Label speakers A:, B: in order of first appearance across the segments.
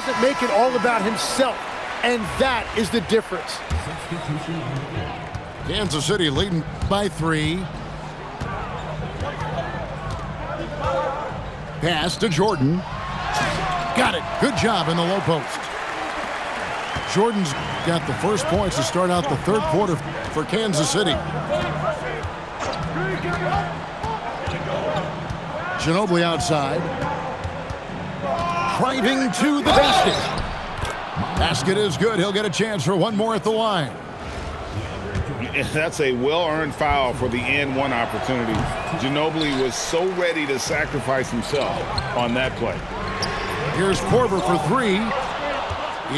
A: doesn't make it all about himself, and that is the difference.
B: Kansas City leading by 3. Pass to Jordan. Got it. Good job in the low post. Jordan's got the first points to start out the third quarter for Kansas City. Ginobili outside. Driving to the basket. Basket is good. He'll get a chance for one more at the line.
C: That's a well-earned foul for the and one opportunity. Ginobili was so ready to sacrifice himself on that play.
B: Here's Korver for 3.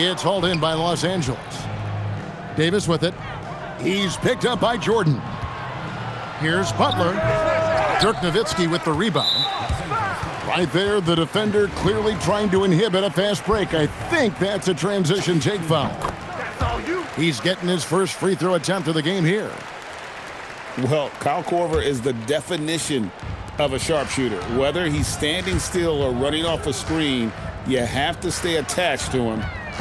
B: It's hauled in by Los Angeles. Davis with it. He's picked up by Jordan. Here's Butler. Dirk Nowitzki with the rebound. Right there, the defender clearly trying to inhibit a fast break. I think that's a transition take foul. He's getting his first free throw attempt of the game here.
C: Well, Kyle Korver is the definition of a sharpshooter. Whether he's standing still or running off a screen, you have to stay attached to him,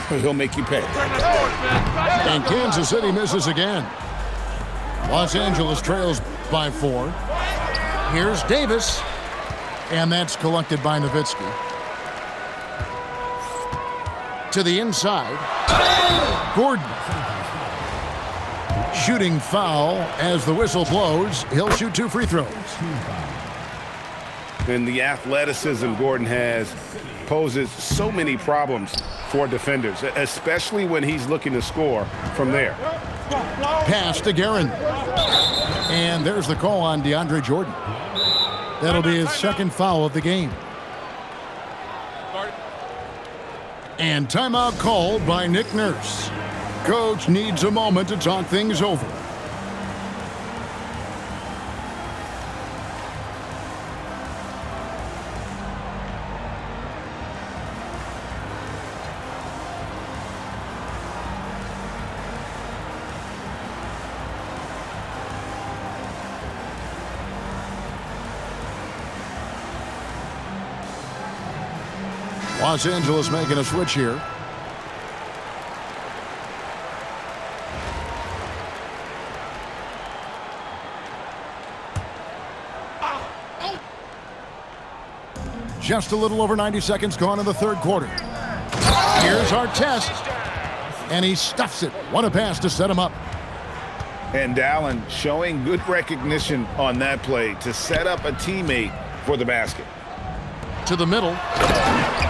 C: or he'll make you pay.
B: And Kansas City misses again. Los Angeles trails by 4. Here's Davis, and that's collected by Nowitzki. To the inside, Gordon. Shooting foul as the whistle blows. He'll shoot 2 free throws.
C: And the athleticism Gordon has poses so many problems for defenders, especially when he's looking to score from there.
B: Pass to Guerin. And there's the call on DeAndre Jordan. That'll be his second foul of the game. And timeout called by Nick Nurse. Coach needs a moment to talk things over. Los Angeles making a switch here. Just a little over 90 seconds gone in the third quarter. Here's our test. And he stuffs it. What a pass to set him up.
C: And Allen showing good recognition on that play to set up a teammate for the basket.
B: To the middle.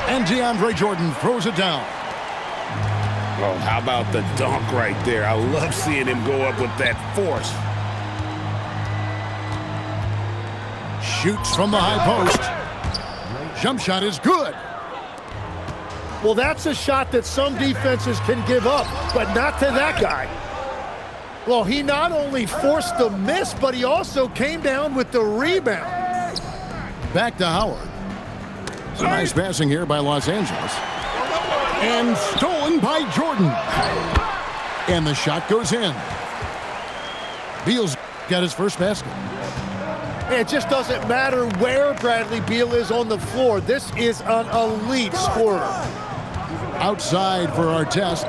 B: And DeAndre Jordan throws it down.
C: Oh, how about the dunk right there? I love seeing him go up with that force.
B: Shoots from the high post. Jump shot is good.
A: Well, that's a shot that some defenses can give up, but not to that guy. Well, he not only forced the miss, but he also came down with the rebound.
B: Back to Howard. Some nice passing here by Los Angeles. And stolen by Jordan. And the shot goes in. Beal's got his first basket.
A: It just doesn't matter where Bradley Beal is on the floor. This is an elite scorer.
B: Outside for our test.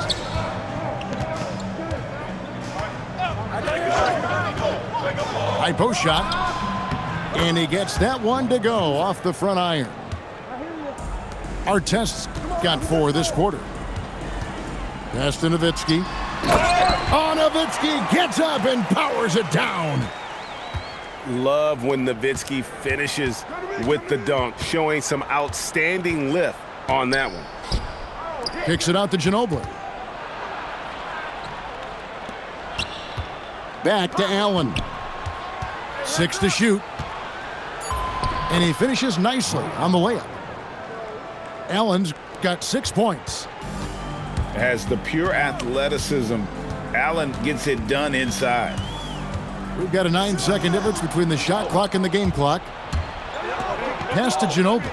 B: High post shot. And he gets that one to go off the front iron. Our tests got 4 this quarter. Pass to Nowitzki. Oh, Nowitzki gets up and powers it down.
C: Love when Nowitzki finishes with the dunk, showing some outstanding lift on that one.
B: Kicks it out to Ginobili. Back to Allen. 6 to shoot. And he finishes nicely on the layup. Allen's got 6 points.
C: Has the pure athleticism. Allen gets it done inside.
B: We've got a 9-second difference between the shot clock and the game clock. Pass to Ginobili.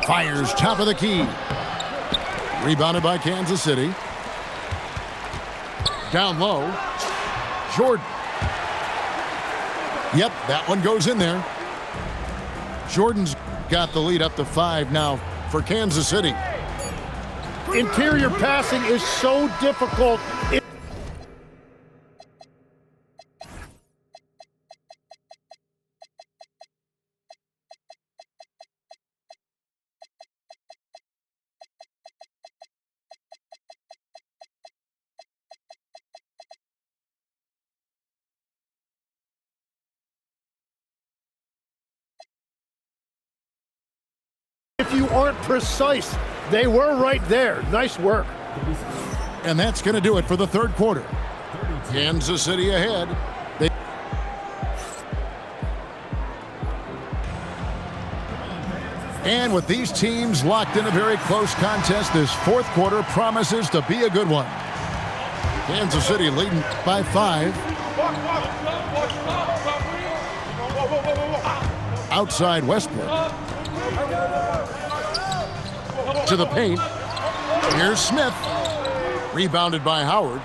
B: Fires top of the key. Rebounded by Kansas City. Down low. Jordan. Yep, that one goes in there. Jordan's got the lead up to 5 now for Kansas City.
A: Interior passing is so difficult. If you aren't precise, they were right there. Nice work.
B: And that's going to do it for the third quarter. Kansas City ahead. And with these teams locked in a very close contest, this fourth quarter promises to be a good one. Kansas City leading by 5. Outside Westbrook. To the paint. Here's Smith. Rebounded by Howard.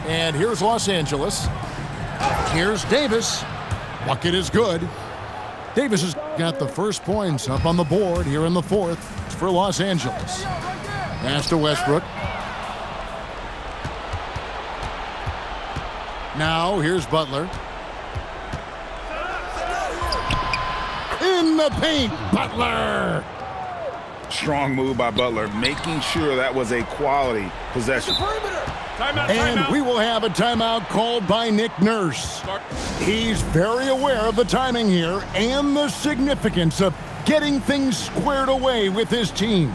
B: And here's Los Angeles. Here's Davis. Bucket is good. Davis has got the first points up on the board here in the fourth for Los Angeles. Pass to Westbrook. Now here's Butler. In the paint, Butler.
C: Strong move by Butler, making sure that was a quality possession.
B: And we will have a timeout called by Nick Nurse. He's very aware of the timing here and the significance of getting things squared away with his team.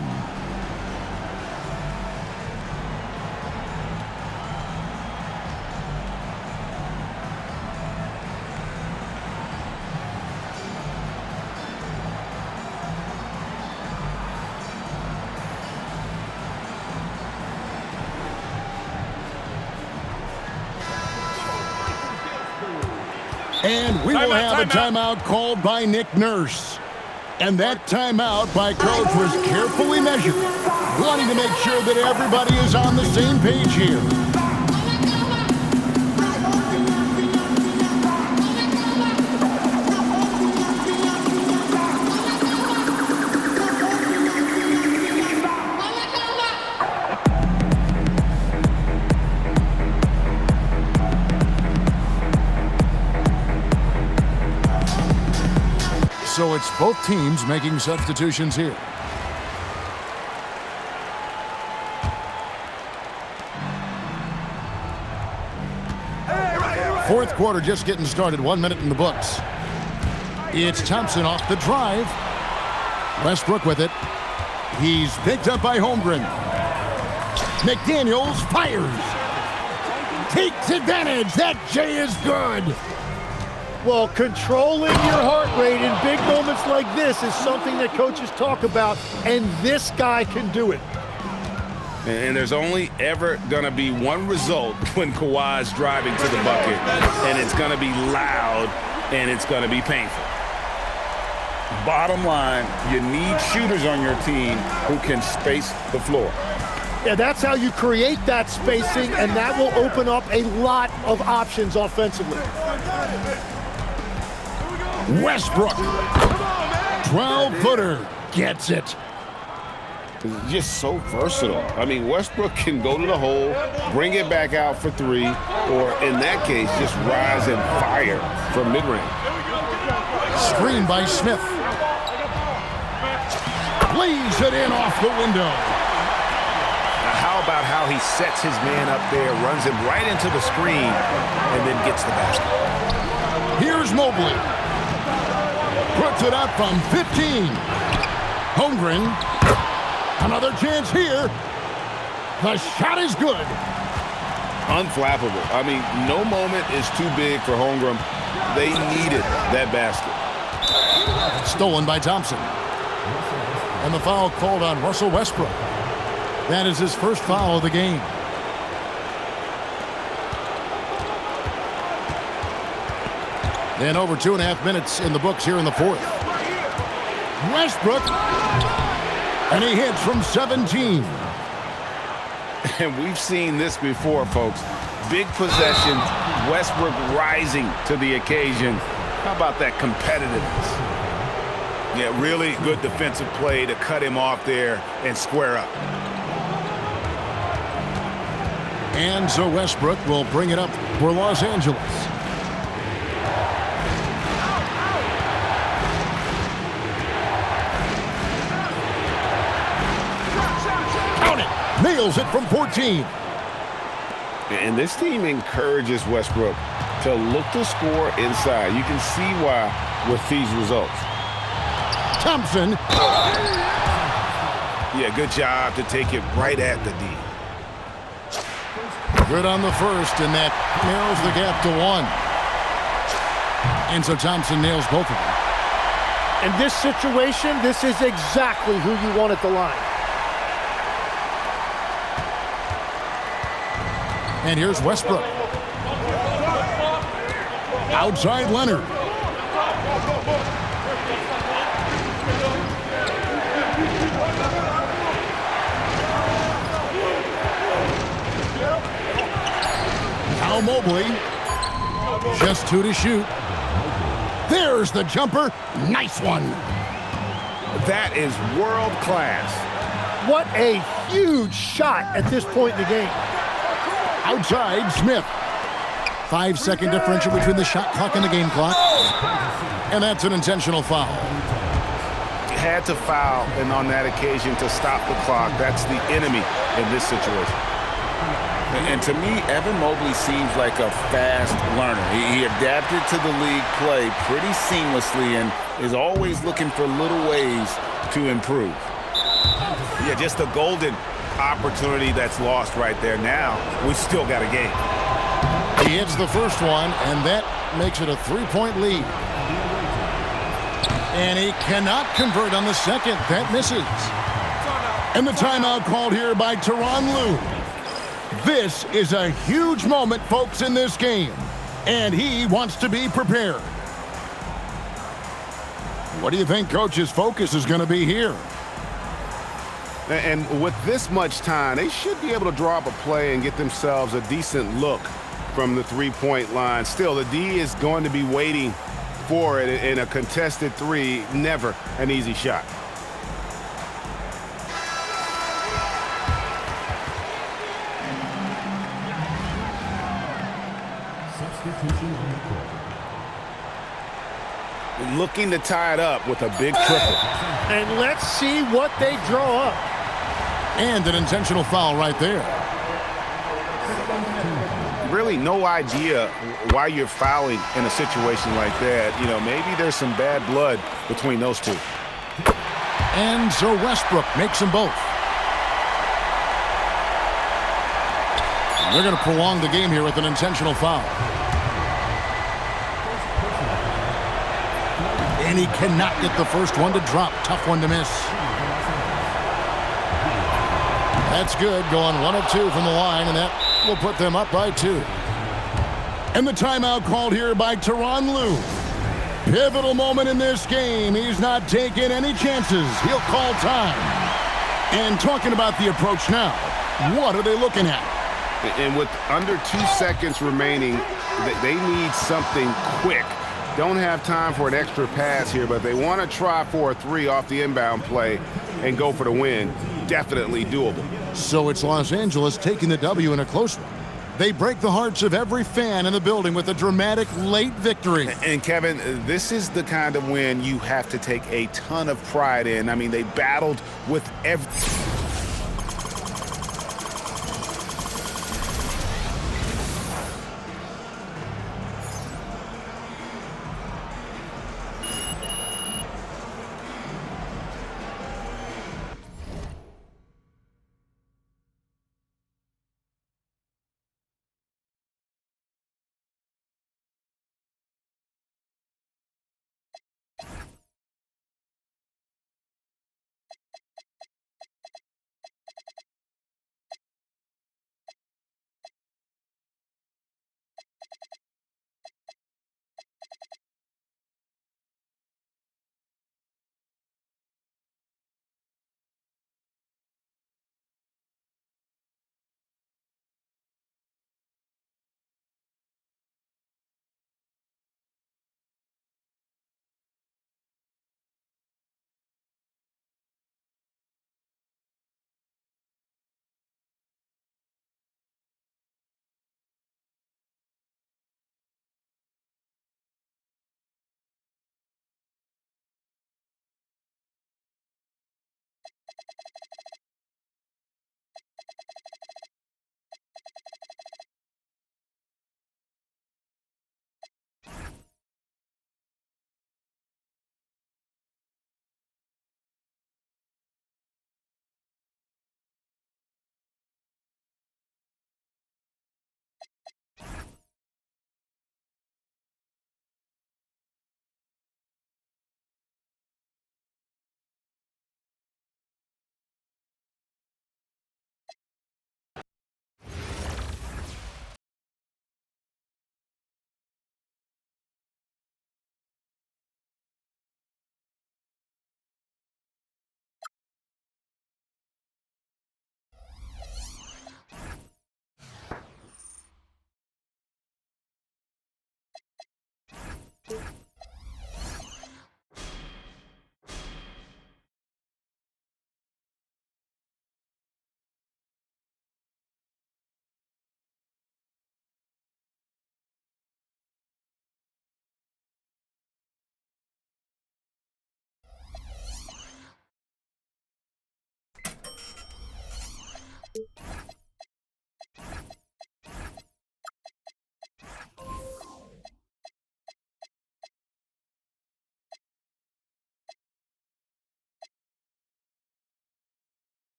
B: And we will have a timeout called by Nick Nurse. And that timeout by coach was carefully measured, wanting to make sure that everybody is on the same page here. So it's both teams making substitutions here. Fourth quarter just getting started. 1 minute in the books. It's Thompson off the drive. Westbrook with it. He's picked up by Holmgren. McDaniels fires. Takes advantage. That J is good.
A: Well, controlling your heart rate in big moments like this is something that coaches talk about, and this guy can do it.
C: And there's only ever going to be one result when Kawhi's driving to the bucket, and it's going to be loud, and it's going to be painful. Bottom line, you need shooters on your team who can space the floor.
A: Yeah, that's how you create that spacing, and that will open up a lot of options offensively.
B: Westbrook, 12-footer, gets it.
C: Just so versatile. I mean, Westbrook can go to the hole, bring it back out for three, or in that case, just rise and fire from mid-range.
B: Screen by Smith. Lays it in off the window.
D: Now how about how he sets his man up there, runs him right into the screen, and then gets the basket.
B: Here's Mobley. Puts it up from 15. Holmgren. Another chance here. The shot is good.
C: Unflappable. I mean, no moment is too big for Holmgren. They needed that basket.
B: Stolen by Thompson. And the foul called on Russell Westbrook. That is his first foul of the game. And over 2.5 minutes in the books here in the fourth. Westbrook. And he hits from 17.
C: And we've seen this before, folks. Big possession, Westbrook rising to the occasion. How about that competitiveness? Yeah, really good defensive play to cut him off there and square up.
B: And so Westbrook will bring it up for Los Angeles. Count it! Nails it from 14.
C: And this team encourages Westbrook to look to score inside. You can see why with these results.
B: Thompson.
C: Yeah, good job to take it right at the D.
B: Good on the first, and that narrows the gap to 1. And so Thompson nails both of them.
A: In this situation, this is exactly who you want at the line.
B: And here's Westbrook. Outside Leonard. Now Mobley. Just 2 to shoot. There's the jumper. Nice one.
C: That is world class.
A: What a huge shot at this point in the game.
B: Outside Smith. 5-second differential between the shot clock and the game clock. And that's an intentional foul.
C: Had to foul, and on that occasion to stop the clock. That's the enemy in this situation. And to me, Evan Mobley seems like a fast learner. He adapted to the league play pretty seamlessly and is always looking for little ways to improve. Yeah, just a golden opportunity that's lost right there. Now, we still got a game.
B: He hits the first one, and that makes it a 3-point lead. And he cannot convert on the second. That misses. And the timeout called here by Tyronn Lue. This is a huge moment, folks, in this game. And he wants to be prepared. What do you think Coach's focus is going to be here?
E: And with this much time, they should be able to draw up a play and get themselves a decent look from the three-point line. Still, the D is going to be waiting for it in a contested three. Never an easy shot.
C: Looking to tie it up with a big triple.
A: And let's see what they draw up.
B: And an intentional foul right there.
C: Really no idea why you're fouling in a situation like that. You know, maybe there's some bad blood between those two.
B: And so Westbrook makes them both. They're going to prolong the game here with an intentional foul. And he cannot get the first one to drop. Tough one to miss. That's good. Going 1 of 2 from the line, and that will put them up by 2. And the timeout called here by Tyronn Lue. Pivotal moment in this game. He's not taking any chances. He'll call time. And talking about the approach now, what are they looking at?
E: And with under 2 seconds remaining, they need something quick. Don't have time for an extra pass here, but they want to try for a 3 off the inbound play and go for the win. Definitely doable.
B: So it's Los Angeles taking the W in a close one. They break the hearts of every fan in the building with a dramatic late victory.
C: And Kevin, this is the kind of win you have to take a ton of pride in. I mean, they battled with every...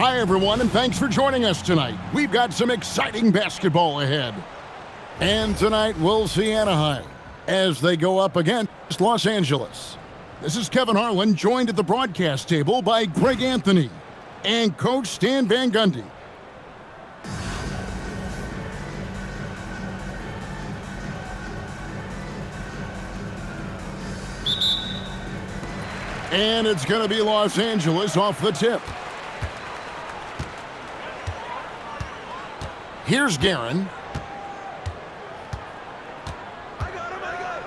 B: Hi, everyone, and thanks for joining us tonight. We've got some exciting basketball ahead. And tonight, we'll see Anaheim as they go up against Los Angeles. This is Kevin Harlan, joined at the broadcast table by Greg Anthony and Coach Stan Van Gundy. And it's going to be Los Angeles off the tip. Here's Guerin.
F: I got him.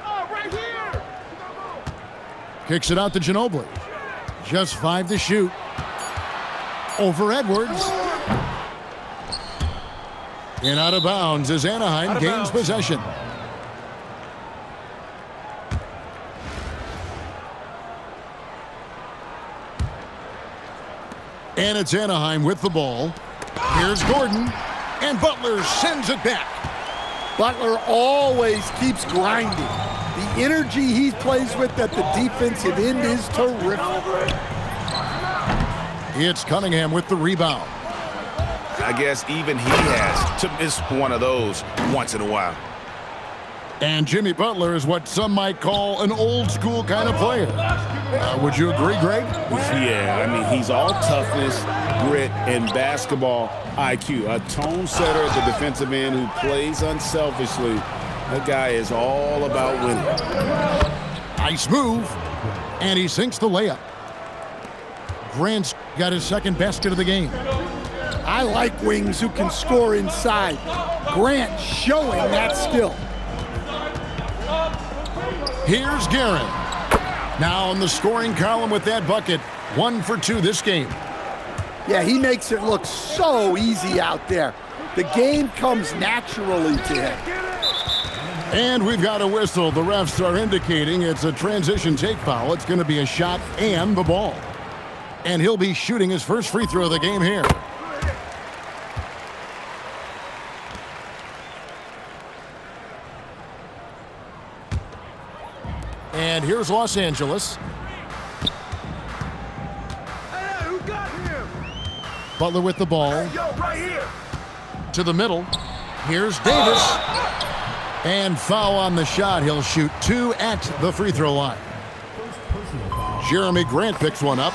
F: Oh, right here.
B: Kicks it out to Ginobili. Just 5 to shoot. Over Edwards. And out of bounds as Anaheim gains possession. And it's Anaheim with the ball. Here's Gordon, and Butler sends it back.
A: Butler always keeps grinding. The energy he plays with at the defensive end is terrific.
B: It's Cunningham with the rebound.
D: I guess even he has to miss one of those once in a while.
B: And Jimmy Butler is what some might call an old-school kind of player. Would you agree, Greg?
C: Yeah, I mean, he's all toughness, grit, and basketball IQ. A tone setter at the defensive end who plays unselfishly. That guy is all about winning.
B: Nice move. And he sinks the layup. Grant's got his second basket of the game.
A: I like wings who can score inside. Grant showing that skill.
B: Here's Guerin. Now in the scoring column with that bucket. 1 for 2 this game.
A: Yeah, he makes it look so easy out there. The game comes naturally to him.
B: And we've got a whistle. The refs are indicating it's a transition take foul. It's going to be a shot and the ball. And he'll be shooting his first free throw of the game here. And here's Los Angeles.
F: Hey, who got him?
B: Butler with the ball.
F: Yo, right here.
B: To the middle. Here's Davis. And foul on the shot. He'll shoot 2 at the free throw line. Jeremy Grant picks one up.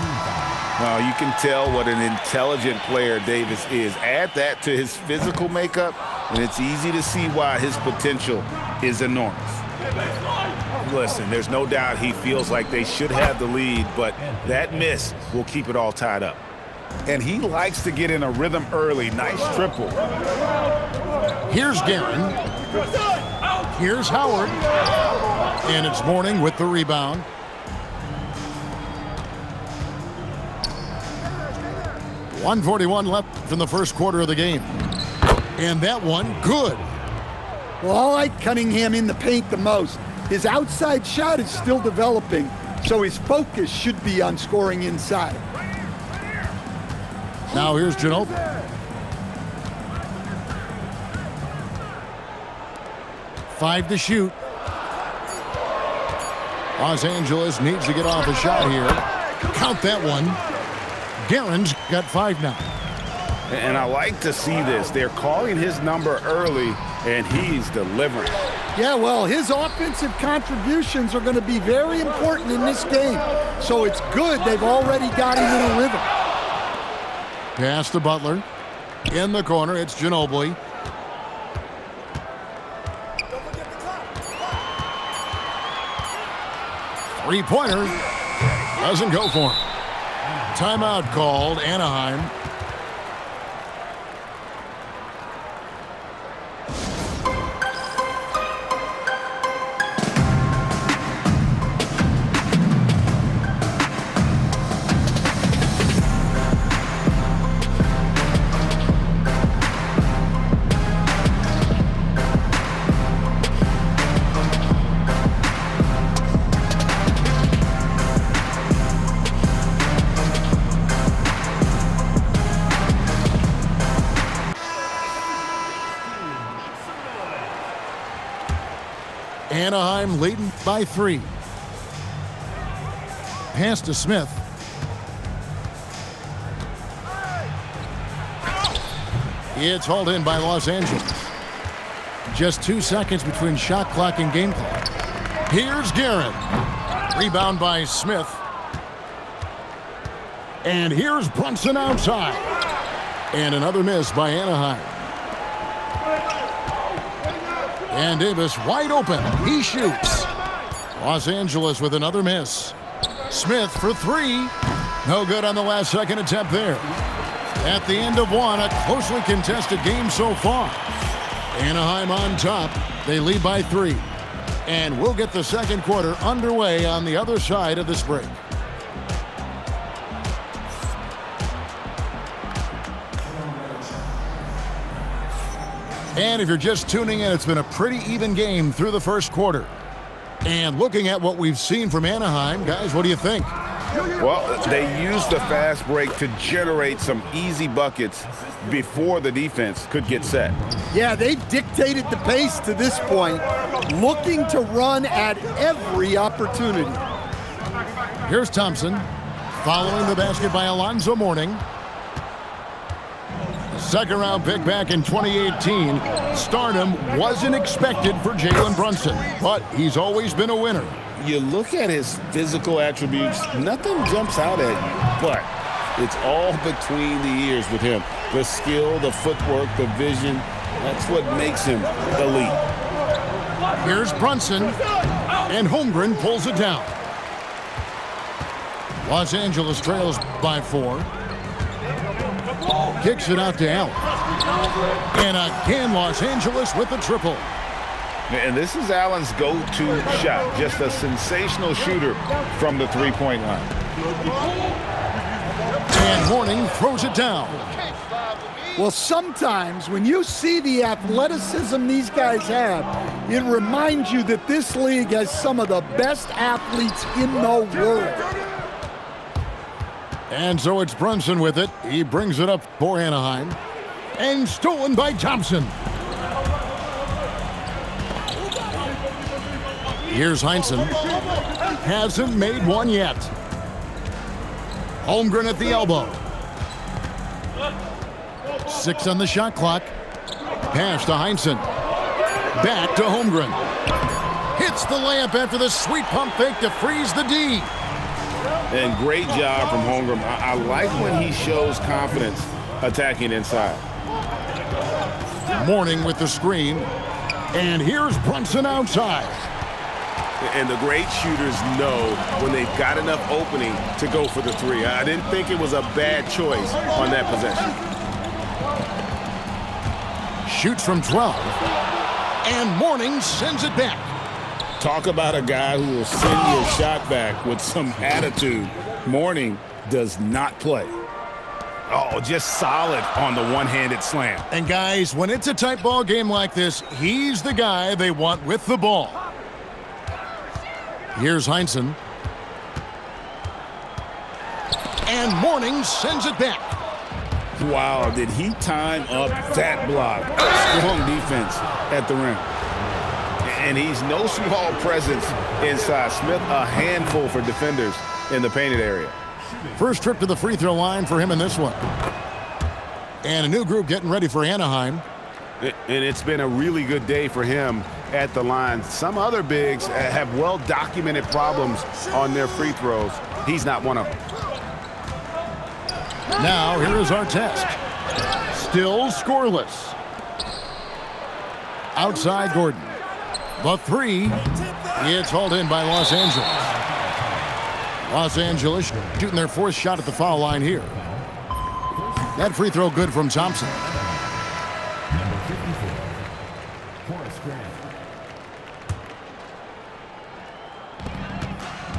C: Well, you can tell what an intelligent player Davis is. Add that to his physical makeup, and it's easy to see why his potential is enormous.
D: Listen, there's no doubt he feels like they should have the lead, but that miss will keep it all tied up.
C: And he likes to get in a rhythm early. Nice triple.
B: Here's Guerin. Here's Howard. And it's Mourning with the rebound. .141 left in the first quarter of the game. And that one, good.
A: Well, I like Cunningham in the paint the most. His outside shot is still developing, so his focus should be on scoring inside.
B: Now here's Ginobili. Five to shoot. Los Angeles needs to get off a shot here. Count that one. Guerin's got 5 now.
C: And I like to see this. They're calling his number early, and he's delivering.
A: Yeah, well, his offensive contributions are going to be very important in this game. So it's good they've already got him in a rhythm.
B: Pass to Butler. In the corner, it's Ginobili. Three-pointer. Doesn't go for him. Timeout called, Anaheim. Anaheim leading by 3. Pass to Smith. It's hauled in by Los Angeles. Just 2 seconds between shot clock and game clock. Here's Garrett. Rebound by Smith. And here's Brunson outside. And another miss by Anaheim. And Davis wide open. He shoots. Los Angeles with another miss. Smith for three. No good on the last second attempt there. At the end of one, a closely contested game so far. Anaheim on top. They lead by 3. And we'll get the second quarter underway on the other side of this break. And if you're just tuning in, it's been a pretty even game through the first quarter. And looking at what we've seen from Anaheim, guys, what do you think?
C: Well, they used the fast break to generate some easy buckets before the defense could get set.
A: Yeah, they've dictated the pace to this point, looking to run at every opportunity.
B: Here's Thompson, following the basket by Alonzo Mourning. Second round pick back in 2018. Stardom wasn't expected for Jalen Brunson, but he's always been a winner.
C: You look at his physical attributes, nothing jumps out at you, but it's all between the ears with him. The skill, the footwork, the vision, that's what makes him elite.
B: Here's Brunson, and Holmgren pulls it down. Los Angeles trails by 4. Kicks it out to Allen. And again, Los Angeles with the triple.
C: And this is Allen's go-to shot. Just a sensational shooter from the three-point line.
B: And Mourning throws it down.
A: Well, sometimes when you see the athleticism these guys have, it reminds you that this league has some of the best athletes in the world.
B: And so it's Brunson with it. He brings it up for Anaheim. And stolen by Thompson. Here's Heinsohn. Hasn't made one yet. Holmgren at the elbow. 6 on the shot clock. Pass to Heinsohn. Back to Holmgren. Hits the layup after the sweet pump fake to freeze the D.
C: And great job from Holmgren. I like when he shows confidence attacking inside.
B: Mourning with the screen. And here's Brunson outside.
C: And the great shooters know when they've got enough opening to go for the three. I didn't think it was a bad choice on that possession.
B: Shoots from 12. And Mourning sends it back.
C: Talk about a guy who will send you a shot back with some attitude. Mourning does not play. Oh, just solid on the one-handed slam.
B: And guys, when it's a tight ball game like this, he's the guy they want with the ball. Here's Heinsohn. And Mourning sends it back.
C: Wow, did he time up that block? Strong defense at the rim. And he's no small presence inside. Smith, a handful for defenders in the painted area.
B: First trip to the free throw line for him in this one. And a new group getting ready for Anaheim.
E: And it's been a really good day for him at the line. Some other bigs have well-documented problems on their free throws. He's not one of them.
B: Now, here is our test. Still scoreless. Outside Gordon. The three. It's hauled in by Los Angeles. Los Angeles shooting their 4th shot at the foul line here. That free throw good from Thompson.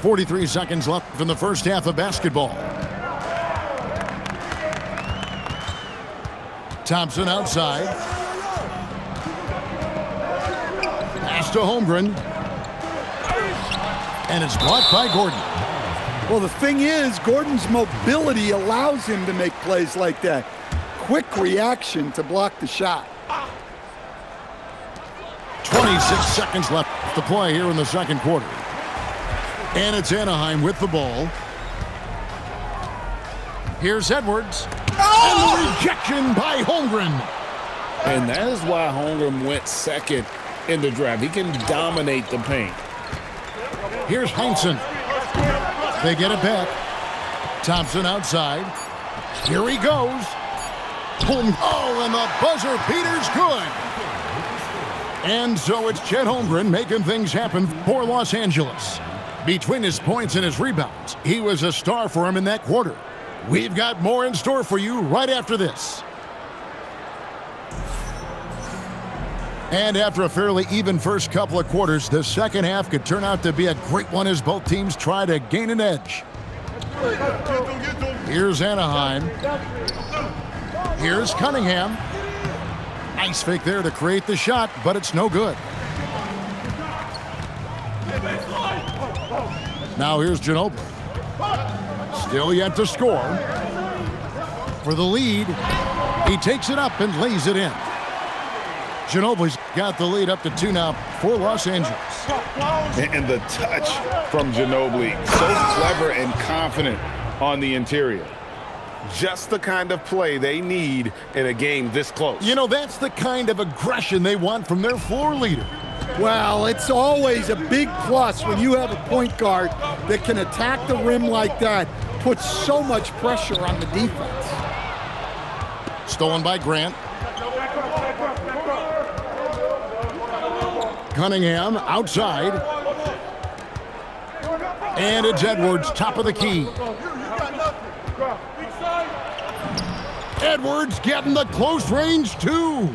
B: 43 seconds left in the first half of basketball. Thompson outside. Pass to Holmgren. And it's blocked by Gordon.
A: Well, the thing is, Gordon's mobility allows him to make plays like that. Quick reaction to block the shot.
B: 26 seconds left to play here in the second quarter. And it's Anaheim with the ball. Here's Edwards. And the rejection by Holmgren.
C: And that is why Holmgren went second in the draft. He can dominate the paint.
B: Here's Heinsohn. They get it back. Thompson outside. Here he goes. Oh, and the buzzer beater's good. And so it's Chet Holmgren making things happen for Los Angeles. Between his points and his rebounds, he was a star for him in that quarter. We've got more in store for you right after this. And after a fairly even first couple of quarters, the second half could turn out to be a great one as both teams try to gain an edge. Here's Anaheim. Here's Cunningham. Nice fake there to create the shot, but it's no good. Now here's Ginobili. Still yet to score. For the lead, he takes it up and lays it in. Ginobili's got the lead up to 2 now for Los Angeles.
C: And the touch from Ginobili, so clever and confident on the interior.
E: Just the kind of play they need in a game this close.
B: You know, that's the kind of aggression they want from their floor leader.
A: Well, it's always a big plus when you have a point guard that can attack the rim like that, puts so much pressure on the defense.
B: Stolen by Grant. Cunningham outside. And it's Edwards, top of the key. Edwards getting the close range, too.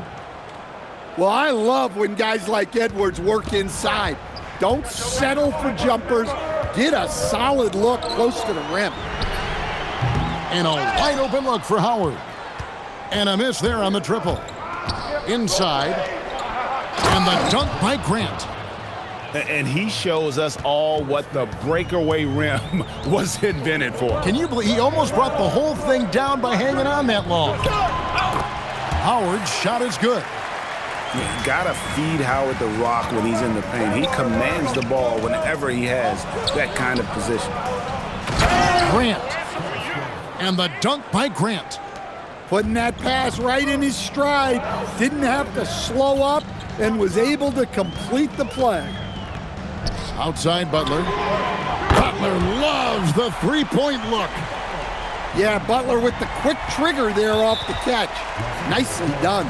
A: Well, I love when guys like Edwards work inside. Don't settle for jumpers. Get a solid look close to the rim.
B: And a wide open look for Howard. And a miss there on the triple. Inside. And the dunk by Grant.
C: And he shows us all what the breakaway rim was invented for.
B: Can you believe he almost brought the whole thing down by hanging on that long? Howard's shot is good.
C: You gotta feed Howard the rock when he's in the paint. He commands the ball whenever he has that kind of position.
B: Grant. And the dunk by Grant.
A: Putting that pass right in his stride. Didn't have to slow up and was able to complete the play.
B: Outside Butler. Butler loves the three-point look.
A: Yeah, Butler with the quick trigger there off the catch. Nicely done.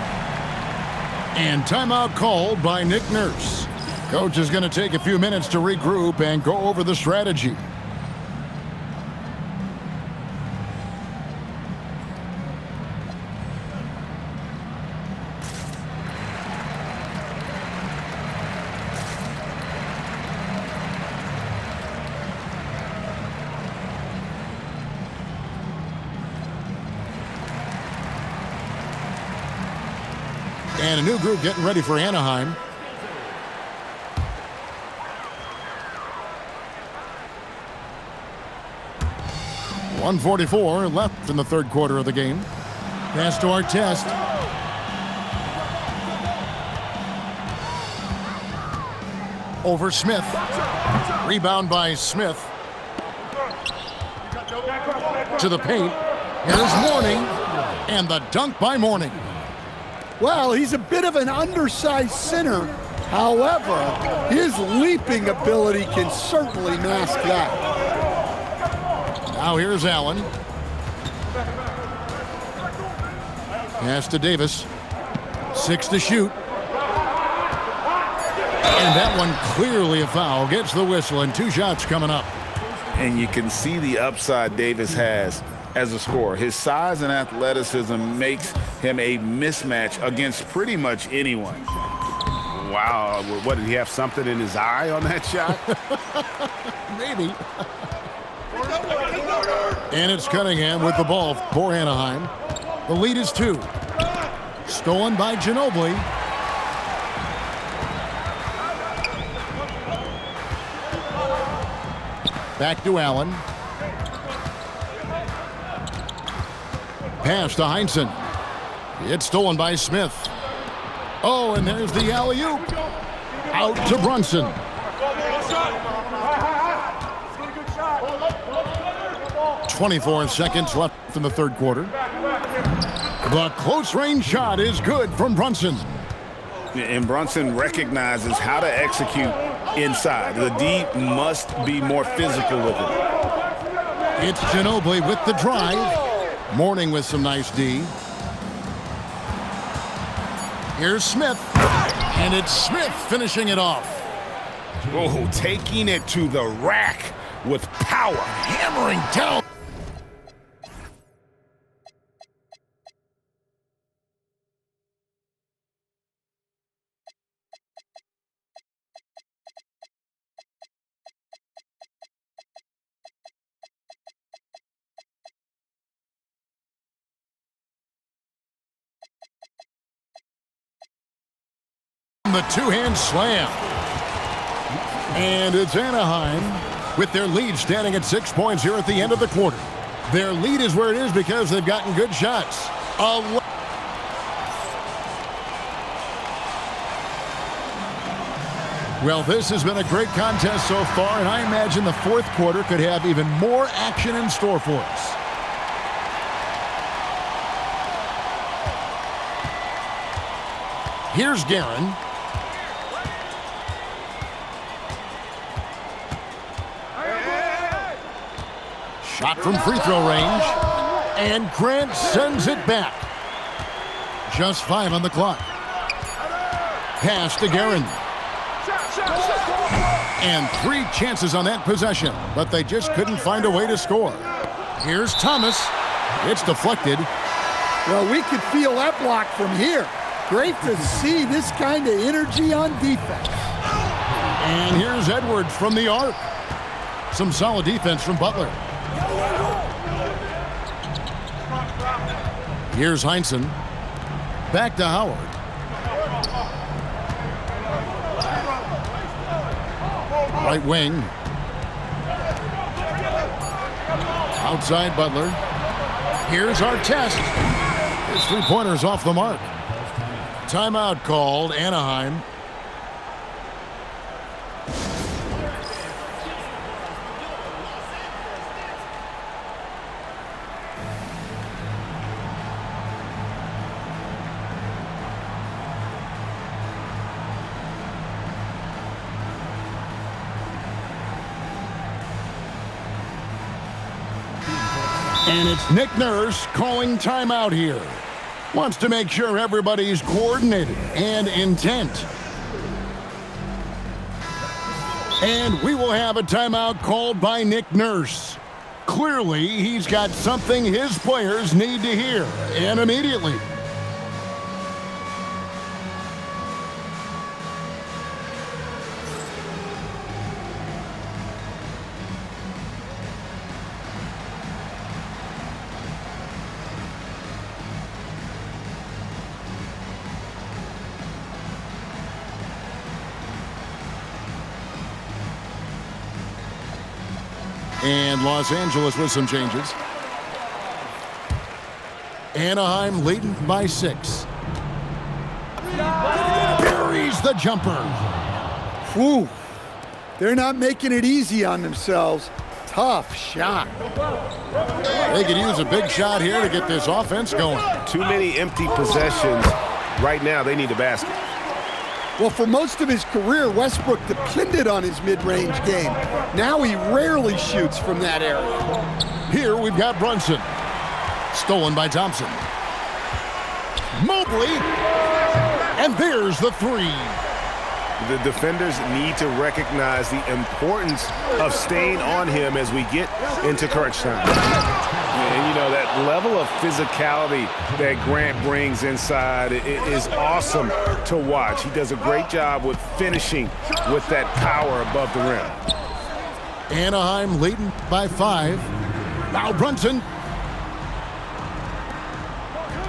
B: And timeout called by Nick Nurse. Coach is going to take a few minutes to regroup and go over the strategy. And a new group getting ready for Anaheim. .144 left in the third quarter of the game. Pass to Artest. Over Smith. Rebound by Smith. To the paint. Here's Mourning. And the dunk by Mourning.
A: Well, he's a bit of an undersized center. However, his leaping ability can certainly mask that.
B: Now here's Allen. Pass to Davis. 6 to shoot. And that one clearly a foul. Gets the whistle and 2 shots coming up.
C: And you can see the upside Davis has as a scorer. His size and athleticism makes him a mismatch against pretty much anyone.
E: Wow, what, did he have something in his eye on that shot?
B: Maybe. And it's Cunningham with the ball for Anaheim. The lead is 2. Stolen by Ginobili. Back to Allen. Pass to Heinsohn. It's stolen by Smith. Oh, and there's the alley-oop. Out to Brunson. 24 seconds left in the third quarter. The close-range shot is good from Brunson.
C: And Brunson recognizes how to execute inside. The D must be more physical with it.
B: It's Ginobili with the drive. Mourning with some nice D. Here's Smith. And it's Smith finishing it off.
C: Oh, taking it to the rack with power.
B: Hammering down. The two-hand slam. And it's Anaheim with their lead standing at 6 points here at the end of the quarter. Their lead is where it is because they've gotten good shots. Well, this has been a great contest so far, and I imagine the fourth quarter could have even more action in store for us. Here's Guerin. Shot from free throw range. And Grant sends it back. Just 5 on the clock. Pass to Guerin. And 3 chances on that possession, but they just couldn't find a way to score. Here's Thomas. It's deflected.
A: Well, we could feel that block from here. Great to see this kind of energy on defense.
B: And here's Edwards from the arc. Some solid defense from Butler. Here's Heinsohn. Back to Howard. Right wing. Outside Butler. Here's Artest. His 3-pointer's off the mark. Timeout called, Anaheim. And it's Nick Nurse calling timeout here. Wants to make sure everybody's coordinated and intent. And we will have a timeout called by Nick Nurse. Clearly, he's got something his players need to hear, and immediately. And Los Angeles with some changes. Anaheim leading by 6. Buries the jumper.
A: Whew. They're not making it easy on themselves. Tough shot.
B: They could use a big shot here to get this offense going.
E: Too many empty possessions. Right now, they need a basket.
A: Well, for most of his career, Westbrook depended on his mid-range game. Now he rarely shoots from that area.
B: Here we've got Brunson. Stolen by Thompson. Mobley. And there's the 3.
E: The defenders need to recognize the importance of staying on him as we get into crunch time. And, you know, that level of physicality that Grant brings inside is awesome to watch. He does a great job with finishing with that power above the rim.
B: Anaheim leading by 5. Now Brunson.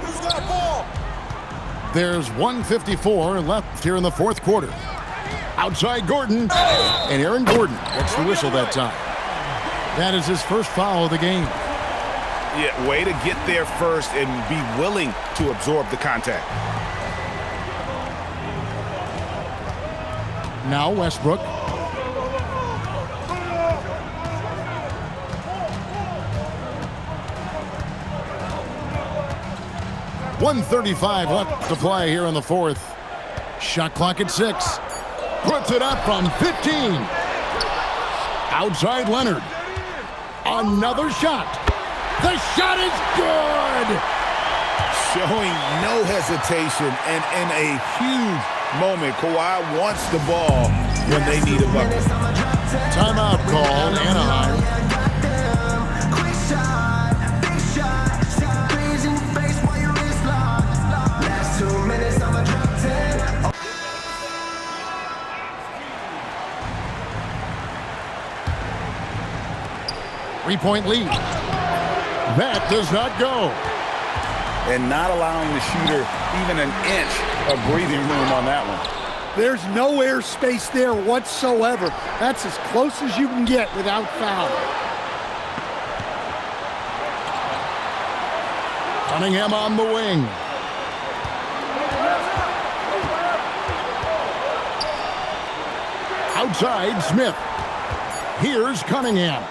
F: Who's got a ball?
B: There's 1:54 left here in the fourth quarter. Outside Gordon. And Aaron Gordon gets the whistle that time. That is his first foul of the game.
C: Yeah, way to get there first and be willing to absorb the contact.
B: Now Westbrook. 1:35 left to play here in the fourth. Shot clock at 6. Puts it up from 15. Outside Leonard. Another shot. The shot is good.
C: Showing no hesitation, and in a huge moment, Kawhi wants the ball when they need a bucket.
B: Timeout call, Anaheim. Three-point lead. That does not go.
C: And not allowing the shooter even an inch of breathing room on that one.
A: There's no air space there whatsoever. That's as close as you can get without foul.
B: Cunningham on the wing. Outside, Smith. Here's Cunningham.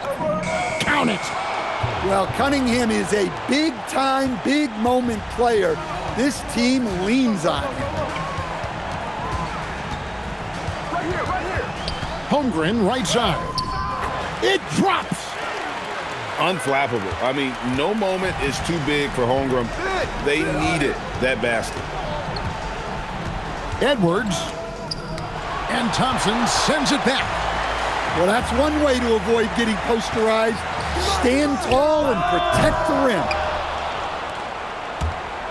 B: Count it.
A: Well, Cunningham is a big-time, big-moment player. This team leans on him.
B: Holmgren, right side. It drops.
C: Unflappable. I mean, no moment is too big for Holmgren. They needed that basket.
B: Edwards. And Thompson sends it back.
A: Well, that's one way to avoid getting posterized. Stand tall and protect the rim.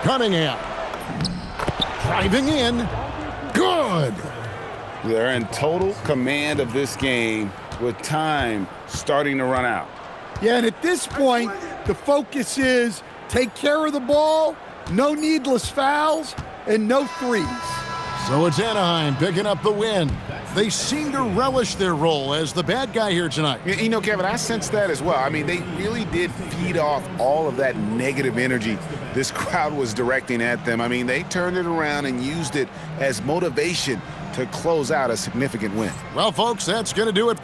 B: Cunningham. Driving in. Good.
C: They're in total command of this game with time starting to run out.
A: Yeah, and at this point, the focus is take care of the ball, no needless fouls, and no threes.
B: So it's Anaheim picking up the win. They seem to relish their role as the bad guy here tonight.
E: You know, Kevin, I sense that as well. I mean, they really did feed off all of that negative energy this crowd was directing at them. I mean, they turned it around and used it as motivation to close out a significant win.
B: Well, folks, that's going to do it.